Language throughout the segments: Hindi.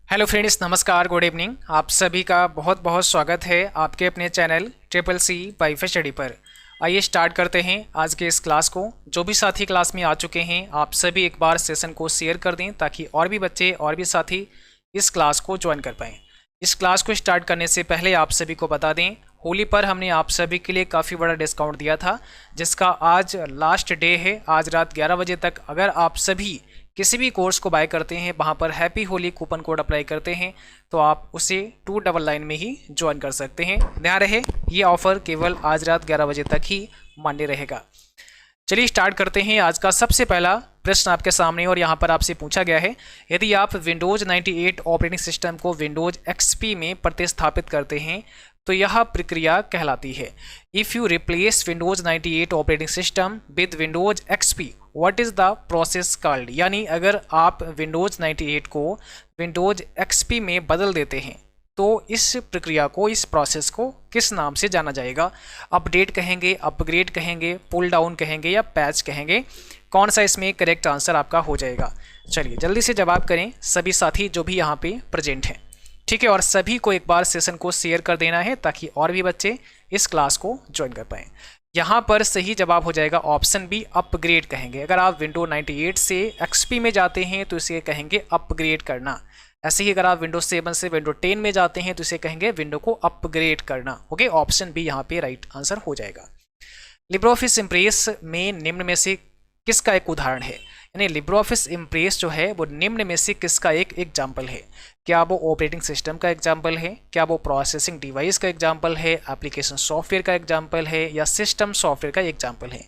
हेलो फ्रेंड्स, नमस्कार, गुड इवनिंग। आप सभी का बहुत बहुत स्वागत है आपके अपने channel triple C WiFi study पर। आइए स्टार्ट करते हैं आज के इस क्लास को। जो भी साथी क्लास में आ चुके हैं आप सभी एक बार सेशन को शेयर कर दें ताकि और भी बच्चे और भी साथी इस क्लास को ज्वाइन कर पाएँ। इस क्लास को स्टार्ट करने से पहले आप सभी को बता दें, होली पर हमने आप सभी के लिए काफ़ी बड़ा डिस्काउंट दिया था जिसका आज लास्ट डे है। आज रात 11 बजे तक अगर आप सभी किसी भी कोर्स को बाय करते हैं, वहाँ पर happy Holi coupon code apply करते हैं तो आप उसे 299 में ही ज्वाइन कर सकते हैं। ध्यान रहे, ये ऑफ़र केवल आज रात 11 बजे तक ही मान्य रहेगा। चलिए स्टार्ट करते हैं। आज का सबसे पहला प्रश्न आपके सामने और यहाँ पर आपसे पूछा गया है, यदि आप विंडोज़ 98 ऑपरेटिंग सिस्टम को विंडोज़ एक्सपी में प्रतिस्थापित करते हैं तो यह प्रक्रिया कहलाती है। If you replace Windows 98 operating system with Windows XP what is the process called. यानी अगर आप विंडोज़ 98 को विंडोज़ एक्सपी में बदल देते हैं तो इस प्रक्रिया को, इस प्रोसेस को किस नाम से जाना जाएगा। अपडेट कहेंगे, अपग्रेड कहेंगे, पुल डाउन कहेंगे या पैच कहेंगे। कौन सा इसमें करेक्ट आंसर आपका हो जाएगा। चलिए जल्दी से जवाब करें सभी साथी जो भी यहाँ पे प्रेजेंट हैं, ठीक है। और सभी को एक बार सेशन को शेयर कर देना है ताकि और भी बच्चे इस क्लास को ज्वाइन कर पाएँ। यहाँ पर सही जवाब हो जाएगा ऑप्शन बी, अपग्रेड कहेंगे। अगर आप विंडो 98 से एक्सपी में जाते हैं तो इसे कहेंगे अपग्रेड करना। ऐसे ही अगर आप विंडो 7 से विंडो 10 में जाते हैं तो इसे कहेंगे विंडो को अपग्रेड करना। ओके, ऑप्शन बी यहाँ पे राइट आंसर हो जाएगा। लिब्रियोफिस इम्प्रेस में निम्न में से किसका एक उदाहरण है। यानी लिब्रियोफिस इम्प्रेस जो है वो निम्न में से किसका एक एग्जाम्पल है। क्या वो ऑपरेटिंग सिस्टम का एग्जाम्पल है, क्या वो प्रोसेसिंग डिवाइस का एग्जाम्पल है, एप्लीकेशन सॉफ्टवेयर का एग्जाम्पल है या सिस्टम सॉफ्टवेयर का एग्जाम्पल है।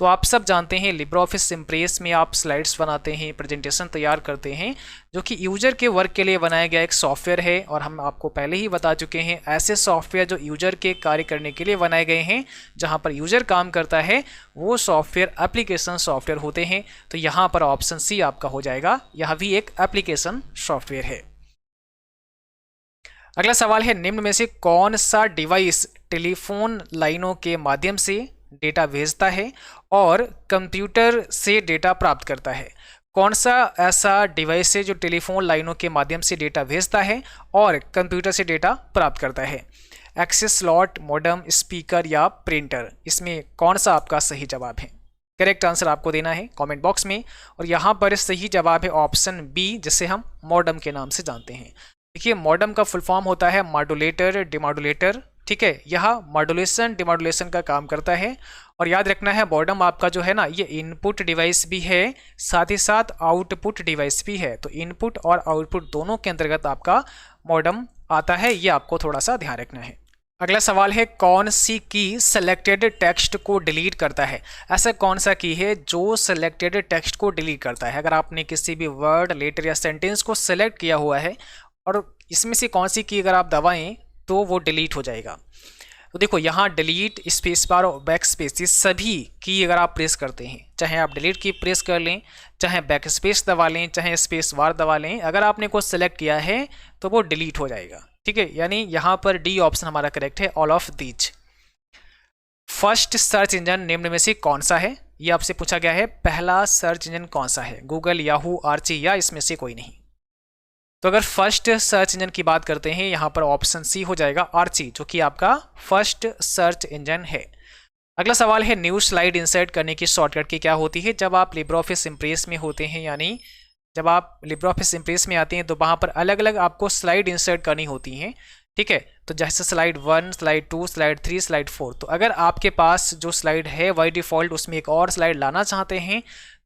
तो आप सब जानते हैं लिब्रियोफिस इम्प्रेस में आप स्लाइड्स बनाते हैं, प्रेजेंटेशन तैयार करते हैं, जो कि यूजर के वर्क के लिए बनाया गया एक सॉफ्टवेयर है। और हम आपको पहले ही बता चुके हैं ऐसे सॉफ्टवेयर जो यूजर के कार्य करने के लिए बनाए गए हैं, जहां पर यूजर काम करता है वो सॉफ्टवेयर एप्लीकेशन सॉफ्टवेयर होते हैं। तो यहाँ पर ऑप्शन सी आपका हो जाएगा, यह भी एक एप्लीकेशन सॉफ्टवेयर है। अगला सवाल है, निम्न में से कौन सा डिवाइस टेलीफोन लाइनों के माध्यम से डेटा भेजता है और कंप्यूटर से डेटा प्राप्त करता है। कौन सा ऐसा डिवाइस है जो टेलीफोन लाइनों के माध्यम से डेटा भेजता है और कंप्यूटर से डेटा प्राप्त करता है। एक्सेस स्लॉट, मॉडेम, स्पीकर या प्रिंटर। इसमें कौन सा आपका सही जवाब है। करेक्ट आंसर आपको देना है कमेंट बॉक्स में। और यहाँ पर सही जवाब है ऑप्शन बी, जिसे हम मॉडेम के नाम से जानते हैं। देखिए, मॉडेम का फुल फॉर्म होता है मॉड्यूलेटर डिमॉड्यूलेटर, ठीक है। यह मॉड्यूलेशन डिमॉड्यूलेशन का काम करता है। और याद रखना है मॉडेम आपका जो है ना, ये इनपुट डिवाइस भी है, साथ ही साथ आउटपुट डिवाइस भी है। तो इनपुट और आउटपुट दोनों के अंतर्गत आपका मॉडेम आता है, ये आपको थोड़ा सा ध्यान रखना है। अगला सवाल है, कौन सी की सेलेक्टेड टेक्स्ट को डिलीट करता है। ऐसा कौन सा की है जो सेलेक्टेड टेक्स्ट को डिलीट करता है। अगर आपने किसी भी वर्ड, लेटर या सेंटेंस को सेलेक्ट किया हुआ है और इसमें से कौन सी की अगर आप दबाएं तो वो डिलीट हो जाएगा। तो देखो, यहाँ डिलीट, स्पेस बार और बैक स्पेस, ये सभी की अगर आप प्रेस करते हैं, चाहे आप डिलीट की प्रेस कर लें, चाहे बैक स्पेस दबा लें, चाहे स्पेस बार दबा लें, अगर आपने को सेलेक्ट किया है तो वो डिलीट हो जाएगा, ठीक है। यानी यहाँ पर डी ऑप्शन हमारा करेक्ट है, all of these. First search engine निम्न में से कौन सा है। ये आपसे पूछा गया है, पहला सर्च इंजन कौन सा है, गूगल, याहू, आर्ची या इसमें से कोई नहीं। तो अगर फर्स्ट सर्च इंजन की बात करते हैं, यहाँ पर ऑप्शन सी हो जाएगा, आर्ची, जो कि आपका फर्स्ट सर्च इंजन है। अगला सवाल है, न्यू स्लाइड इंसर्ट करने की शॉर्टकट की क्या होती है। जब आप लिब्रियोफिस इम्प्रेस में होते हैं, यानी जब आप लिब्रियोफिस इम्प्रेस में आते हैं तो वहाँ पर अलग अलग आपको स्लाइड इंसर्ट करनी होती हैं, ठीक है। तो जैसे स्लाइड 1, स्लाइड 2, स्लाइड 3, स्लाइड 4। तो अगर आपके पास जो स्लाइड है बाय डिफ़ॉल्ट उसमें एक और स्लाइड लाना चाहते हैं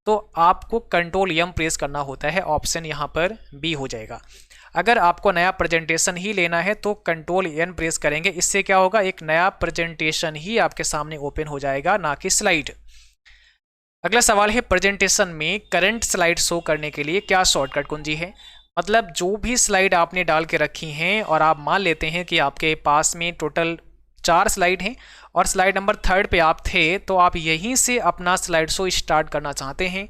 तो आपको कंट्रोल एम प्रेस करना होता है। ऑप्शन यहाँ पर बी हो जाएगा। अगर आपको नया प्रेजेंटेशन ही लेना है तो कंट्रोल एन प्रेस करेंगे, इससे क्या होगा, एक नया प्रेजेंटेशन ही आपके सामने ओपन हो जाएगा, ना कि स्लाइड। अगला सवाल है, प्रेजेंटेशन में करंट स्लाइड शो करने के लिए क्या शॉर्टकट कुंजी है। मतलब जो भी स्लाइड आपने डाल के रखी हैं और आप मान लेते हैं कि आपके पास में टोटल 4 स्लाइड हैं और स्लाइड नंबर 3 पे आप थे, तो आप यहीं से अपना स्लाइड शो स्टार्ट करना चाहते हैं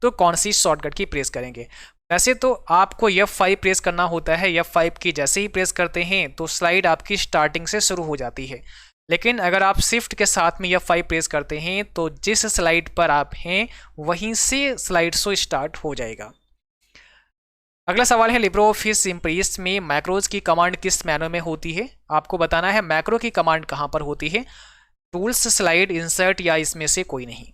तो कौन सी शॉर्टकट की प्रेस करेंगे। वैसे तो आपको F5 प्रेस करना होता है। F5 की जैसे ही प्रेस करते हैं तो स्लाइड आपकी स्टार्टिंग से शुरू हो जाती है। लेकिन अगर आप शिफ्ट के साथ में F5 प्रेस करते हैं तो जिस स्लाइड पर आप हैं वहीं से स्लाइड शो स्टार्ट हो जाएगा। अगला सवाल है लिब्रो ऑफिस इम्प्रेस में मैक्रोज की कमांड किस मेनू में होती है। आपको बताना है मैक्रो की कमांड कहाँ पर होती है, टूल्स, स्लाइड, इंसर्ट या इसमें से कोई नहीं।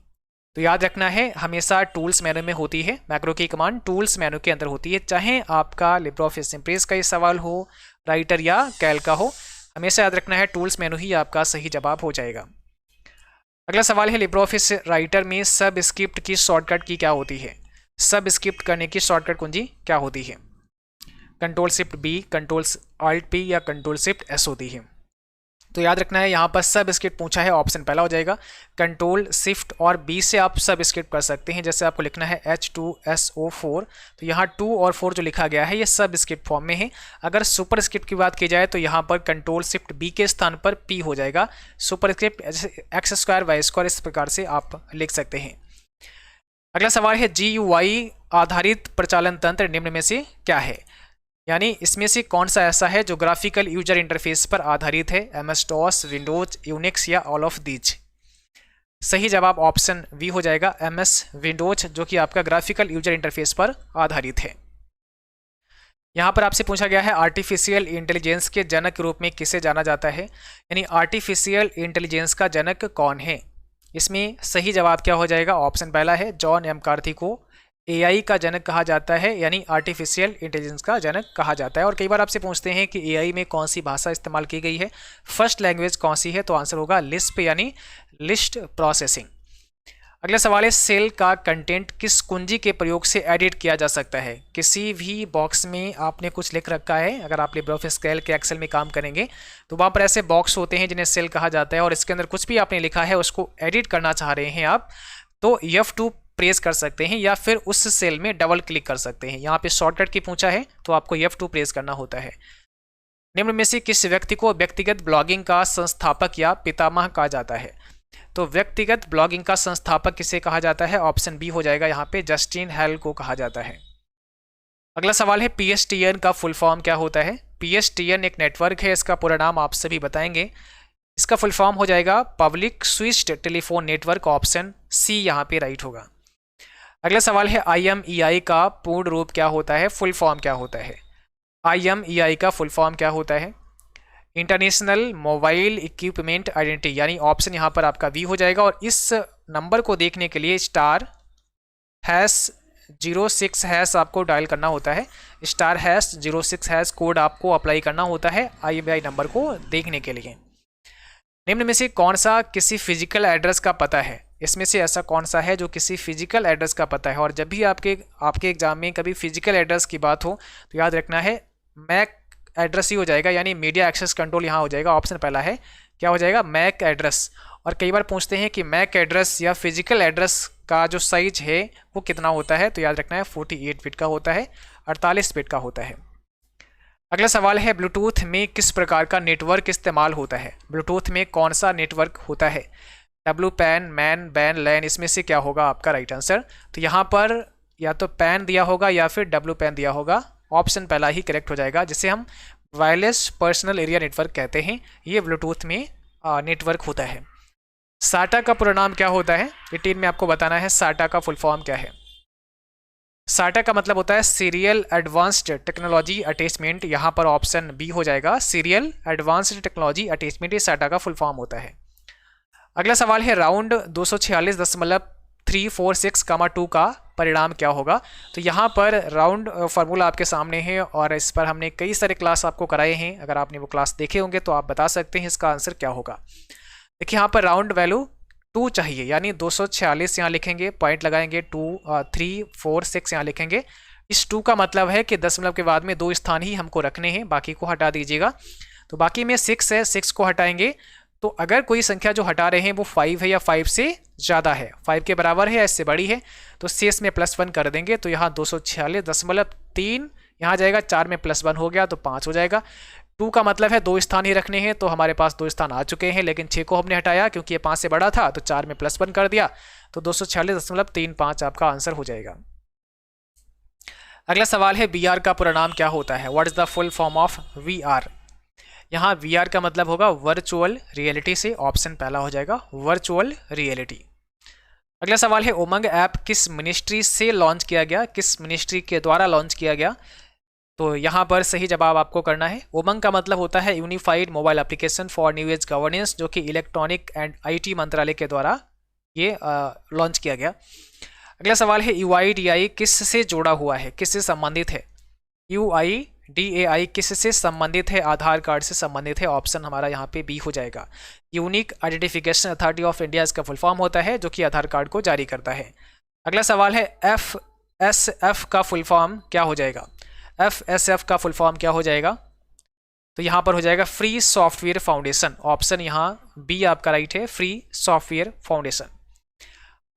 तो याद रखना है हमेशा टूल्स मेनू में होती है, मैक्रो की कमांड टूल्स मेनू के अंदर होती है। चाहे आपका लिब्रो ऑफिस इम्प्रेस का ये सवाल हो, राइटर या कैल का हो, हमेशा याद रखना है टूल्स मेनू ही आपका सही जवाब हो जाएगा। अगला सवाल है लिब्रो ऑफिस राइटर में सब स्क्रिप्ट की शॉर्टकट की क्या होती है। सब स्क्रिप्ट करने की शॉर्टकट कुंजी क्या होती है, control shift B, control alt P या कंट्रोल शिफ्ट एस होती है। तो याद रखना है यहाँ पर सब स्क्रिप्ट पूछा है, ऑप्शन पहला हो जाएगा। कंट्रोल शिफ्ट और बी से आप सब स्क्रिप्ट कर सकते हैं। जैसे आपको लिखना है H2SO4, तो यहाँ 2 और 4 जो लिखा गया है ये सब स्क्रिप्ट फॉर्म में है। अगर सुपर स्क्रिप्ट की बात की जाए तो यहाँ पर कंट्रोल शिफ्ट बी के स्थान पर पी हो जाएगा। सुपर स्क्रिप्ट x² y² इस प्रकार से आप लिख सकते हैं। अगला सवाल है GUI आधारित प्रचालन तंत्र निम्न में से क्या है, यानी इसमें से कौन सा ऐसा है जो ग्राफिकल यूजर इंटरफेस पर आधारित है, MS-DOS, विंडोज, यूनिक्स या ऑल ऑफ दीज। सही जवाब ऑप्शन वी हो जाएगा, MS विंडोज, जो कि आपका ग्राफिकल यूजर इंटरफेस पर आधारित है। यहाँ पर आपसे पूछा गया है आर्टिफिशियल इंटेलिजेंस के जनक के रूप में किसे जाना जाता है, यानी आर्टिफिशियल इंटेलिजेंस का जनक कौन है। इसमें सही जवाब क्या हो जाएगा, ऑप्शन पहला है जॉन मैककार्थी को AI का जनक कहा जाता है, यानी आर्टिफिशियल इंटेलिजेंस का जनक कहा जाता है। और कई बार आपसे पूछते हैं कि AI में कौन सी भाषा इस्तेमाल की गई है, फर्स्ट लैंग्वेज कौन सी है, तो आंसर होगा लिस्प यानी लिस्ट प्रोसेसिंग। अगला सवाल है सेल का कंटेंट किस कुंजी के प्रयोग से एडिट किया जा सकता है। किसी भी बॉक्स में आपने कुछ लिख रखा है, अगर आप लिब्रियोफिस कैल्क के एक्सेल में काम करेंगे तो वहाँ पर ऐसे बॉक्स होते हैं जिन्हें सेल कहा जाता है, और इसके अंदर कुछ भी आपने लिखा है उसको एडिट करना चाह रहे हैं आप, तो F2 प्रेस कर सकते हैं या फिर उस सेल में डबल क्लिक कर सकते हैं। यहाँ पे शॉर्टकट की पूछा है तो आपको F2 प्रेस करना होता है। निम्न में से किस व्यक्ति को व्यक्तिगत ब्लॉगिंग का संस्थापक या पितामह कहा जाता है। तो व्यक्तिगत ब्लॉगिंग का संस्थापक किसे कहा जाता है, ऑप्शन बी हो जाएगा, यहाँ पे जस्टिन हेल को कहा जाता है। अगला सवाल है PSTN का फुल फॉर्म क्या होता है। PSTN एक नेटवर्क है, इसका पूरा नाम आप सभी बताएंगे। इसका फुल फॉर्म हो जाएगा public switched telephone network, option C यहाँ पे राइट होगा। अगला सवाल है IMEI का पूर्ण रूप क्या होता है, फुल फॉर्म क्या होता है। IMEI का फुल फॉर्म क्या होता है, इंटरनेशनल मोबाइल इक्विपमेंट आइडेंटिटी, यानी ऑप्शन यहाँ पर आपका बी हो जाएगा। और इस नंबर को देखने के लिए *#06# आपको डायल करना होता है, *#06# कोड आपको अप्लाई करना होता है IMEI नंबर को देखने के लिए। निम्न में से कौन सा किसी फिजिकल एड्रेस का पता है, इसमें से ऐसा कौन सा है जो किसी फिजिकल एड्रेस का पता है। और जब भी आपके एग्जाम में कभी फिजिकल एड्रेस की बात हो तो याद रखना है मैक एड्रेस ही हो जाएगा, यानी मीडिया एक्सेस कंट्रोल यहाँ हो जाएगा, ऑप्शन पहला है क्या हो जाएगा, मैक एड्रेस। और कई बार पूछते हैं कि मैक एड्रेस या फिजिकल एड्रेस का जो साइज है वो कितना होता है, तो याद रखना है 48 बिट का होता है, 48 बिट का होता है। अगला सवाल है ब्लूटूथ में किस प्रकार का नेटवर्क इस्तेमाल होता है। ब्लूटूथ में कौन सा नेटवर्क होता है, WPAN, मैन, बैन, लैन, इसमें से क्या होगा आपका राइट आंसर। तो यहाँ पर या तो पैन दिया होगा या फिर WPAN दिया होगा, ऑप्शन पहला ही करेक्ट हो जाएगा, जिसे हम वायरलेस पर्सनल एरिया नेटवर्क कहते हैं। ये ब्लूटूथ में नेटवर्क होता है। साटा का पूरा नाम क्या होता है, डिटेल में आपको बताना है साटा का फुल फॉर्म क्या है। साटा का मतलब होता है सीरियल एडवांस्ड टेक्नोलॉजी अटैचमेंट, यहाँ पर ऑप्शन बी हो जाएगा, सीरियल एडवांस्ड टेक्नोलॉजी अटैचमेंट, ये साटा का फुल फॉर्म होता है। अगला सवाल है राउंड 246.346, 2 का परिणाम क्या होगा। तो यहाँ पर राउंड फार्मूला आपके सामने है और इस पर हमने कई सारे क्लास आपको कराए हैं, अगर आपने वो क्लास देखे होंगे तो आप बता सकते हैं इसका आंसर क्या होगा। देखिए यहाँ पर राउंड वैल्यू 2 चाहिए, यानी 246 यहाँ लिखेंगे, पॉइंट लगाएंगे, 2 3 4 6 यहाँ लिखेंगे। इस 2 का मतलब है कि दशमलव के बाद में 2 स्थान ही हमको रखने हैं, बाकी को हटा दीजिएगा। तो बाकी में 6 है, 6 को हटाएंगे तो अगर कोई संख्या जो हटा रहे हैं वो 5 है या 5 से ज़्यादा है, 5 के बराबर है या इससे बड़ी है, तो शेष में +1 कर देंगे। तो यहाँ 246.3 यहाँ जाएगा, 4 में +1 हो गया तो 5 हो जाएगा। 2 का मतलब है 2 स्थान ही रखने हैं, तो हमारे पास 2 स्थान आ चुके हैं, लेकिन 6 को हमने हटाया क्योंकि ये 5 से बड़ा था, तो 4 में +1 कर दिया, तो 246.35 आपका आंसर हो जाएगा। अगला सवाल है VR का पूरा नाम क्या होता है, what is the full form of VR। यहाँ VR का मतलब होगा वर्चुअल रियलिटी से, ऑप्शन पहला हो जाएगा वर्चुअल रियलिटी। अगला सवाल है उमंग ऐप किस मिनिस्ट्री से लॉन्च किया गया, किस मिनिस्ट्री के द्वारा लॉन्च किया गया। तो यहाँ पर सही जवाब आपको करना है। उमंग का मतलब होता है unified mobile application for new age governance, जो कि इलेक्ट्रॉनिक एंड आईटी मंत्रालय के द्वारा ये लॉन्च किया गया। अगला सवाल है UIDAI किससे जुड़ा हुआ है, किससे संबंधित है? UIDAI किससे संबंधित है? आधार कार्ड से संबंधित है। ऑप्शन हमारा यहाँ पे बी हो जाएगा। Unique identification authority of India इसका फुल फॉर्म होता है, जो कि आधार कार्ड को जारी करता है। अगला सवाल है FSF का फुल फॉर्म क्या हो जाएगा? FSF का फुल फॉर्म क्या हो जाएगा? तो यहाँ पर हो जाएगा फ्री सॉफ्टवेयर फाउंडेशन। ऑप्शन यहाँ बी आपका राइट है, फ्री सॉफ्टवेयर फाउंडेशन।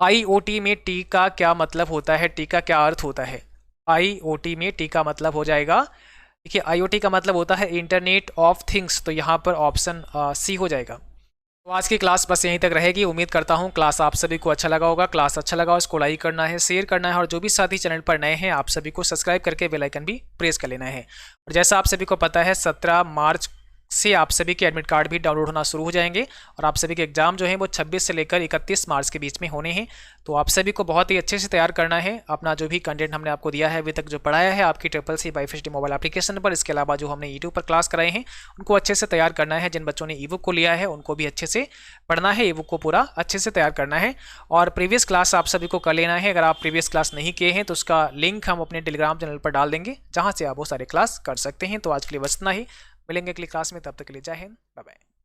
IoT में टी का क्या मतलब होता है? टी का क्या अर्थ होता है? IoT में टी का मतलब हो जाएगा, देखिए IoT का मतलब होता है इंटरनेट ऑफ थिंग्स, तो यहाँ पर ऑप्शन सी हो जाएगा। तो आज की क्लास बस यहीं तक रहेगी। उम्मीद करता हूँ क्लास आप सभी को अच्छा लगा होगा। क्लास अच्छा लगा इसको लाइक करना है, शेयर करना है, और जो भी साथी चैनल पर नए हैं आप सभी को सब्सक्राइब करके बेल आइकन भी प्रेस कर लेना है। और जैसा आप सभी को पता है 17 मार्च से आप सभी के एडमिट कार्ड भी डाउनलोड होना शुरू हो जाएंगे, और आप सभी के एग्जाम जो है वो 26 से लेकर 31 मार्च के बीच में होने हैं। तो आप सभी को बहुत ही अच्छे से तैयार करना है अपना जो भी कंटेंट हमने आपको दिया है, अभी तक जो पढ़ाया है आपकी CCC BYFHD मोबाइल एप्लीकेशन पर, इसके अलावा जो हमने यूट्यूब पर क्लास कराए हैं उनको अच्छे से तैयार करना है। जिन बच्चों ने ईबुक को लिया है उनको भी अच्छे से पढ़ना है, ईबुक को पूरा अच्छे से तैयार करना है। और प्रीवियस क्लास आप सभी को कर लेना है। अगर आप प्रीवियस क्लास नहीं किए हैं तो उसका लिंक हम अपने टेलीग्राम चैनल पर डाल देंगे, जहाँ से आप वो सारे क्लास कर सकते हैं। तो आज के लिए बस इतना ही, मिलेंगे अगली क्लास में, तब तक के लिए जय हिंद, बाय बाय।